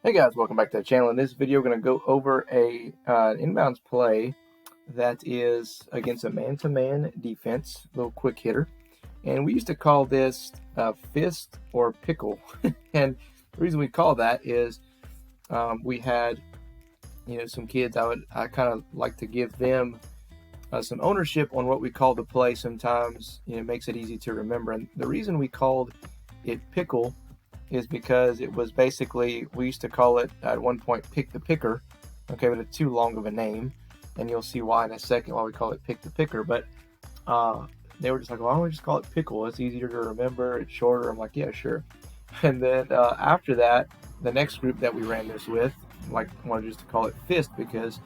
Hey guys, welcome back to the channel. In this video, we're going to go over a inbounds play that is against a man-to-man defense, little quick hitter. And we used to call this fist or pickle. And the reason we call that is we had, some kids. I kind of like to give them some ownership on what we call the play. Sometimes, it makes it easy to remember. And the reason we called it pickle is because it was basically, we used to call it at one point pick the picker, okay, but it's too long of a name, and you'll see why in a second why we call it pick the picker. But they were just like, well, why don't we just call it pickle? It's easier to remember, it's shorter. I'm like, yeah, sure. And then after that, the next group that we ran this with, wanted just to call it fist because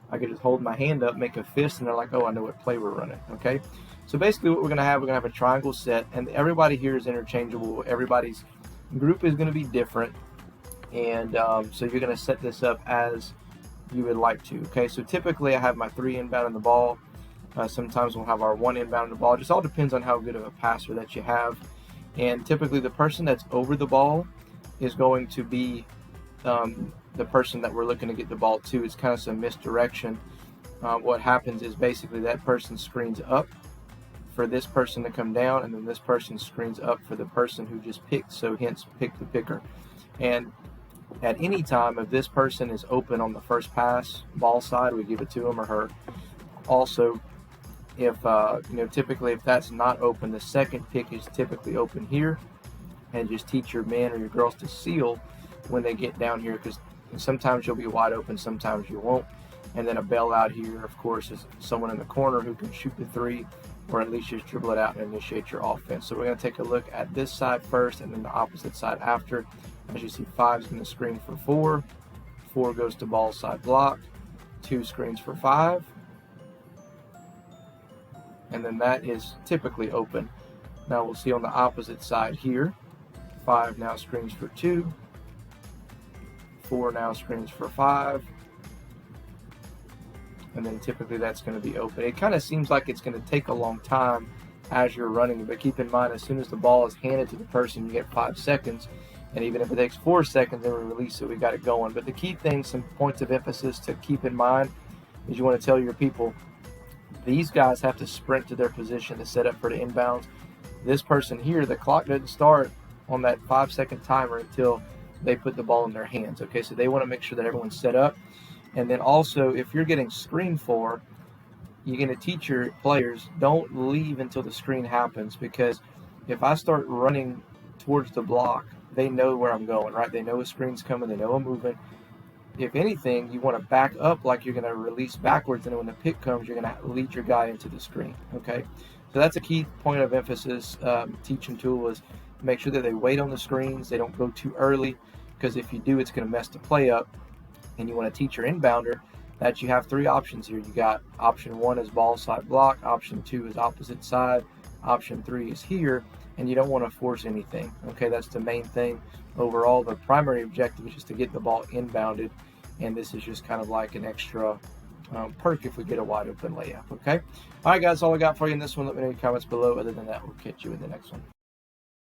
I could just hold my hand up, make a fist, and they're like, oh, I know what play we're running, okay? So basically what we're gonna have a triangle set, and everybody here is interchangeable. Everybody's group is going to be different, and so you're going to set this up as you would like to. Okay, so typically I have my 3 inbound on the ball. Sometimes we'll have our 1 inbound on the ball. It just all depends on how good of a passer that you have. And typically the person that's over the ball is going to be the person that we're looking to get the ball to. It's kind of some misdirection. What happens is basically that person screens up for this person to come down, and then this person screens up for the person who just picked, so hence pick the picker. And at any time, if this person is open on the first pass, ball side, we give it to him or her. Also, if typically if that's not open, the second pick is typically open here, and just teach your men or your girls to seal when they get down here, because sometimes you'll be wide open, sometimes you won't. And then a bailout here, of course, is someone in the corner who can shoot the 3, or at least just dribble it out and initiate your offense. So we're going to take a look at this side first and then the opposite side after. As you see, 5 is going to screen for 4. 4 goes to ball side block. 2 screens for 5. And then that is typically open. Now we'll see on the opposite side here, 5 now screens for 2. 4 now screens for 5. And then typically that's going to be open. It kind of seems like it's going to take a long time as you're running, but keep in mind, as soon as the ball is handed to the person, you get 5 seconds, and even if it takes 4 seconds, then we release it, we got it going. But the key thing, some points of emphasis to keep in mind, is you want to tell your people, these guys have to sprint to their position to set up for the inbounds. This person here, the clock doesn't start on that 5-second timer until they put the ball in their hands, okay? So they want to make sure that everyone's set up. And then also, if you're getting screened for, you're going to teach your players, don't leave until the screen happens, because if I start running towards the block, they know where I'm going, right? They know a screen's coming, they know I'm moving. If anything, you want to back up like you're going to release backwards, and then when the pick comes, you're going to lead your guy into the screen, okay? So that's a key point of emphasis, teaching tool, is make sure that they wait on the screens, they don't go too early, because if you do, it's going to mess the play up. And you want to teach your inbounder that you have 3 options here. You got option 1 is ball side block, option 2 is opposite side, option 3 is here, and you don't want to force anything. Okay, that's the main thing. Overall, the primary objective is just to get the ball inbounded, and this is just kind of like an extra perk if we get a wide open layup. Okay, all right guys, all I got for you in this one. Let me know in the comments below. Other than that, we'll catch you in the next one.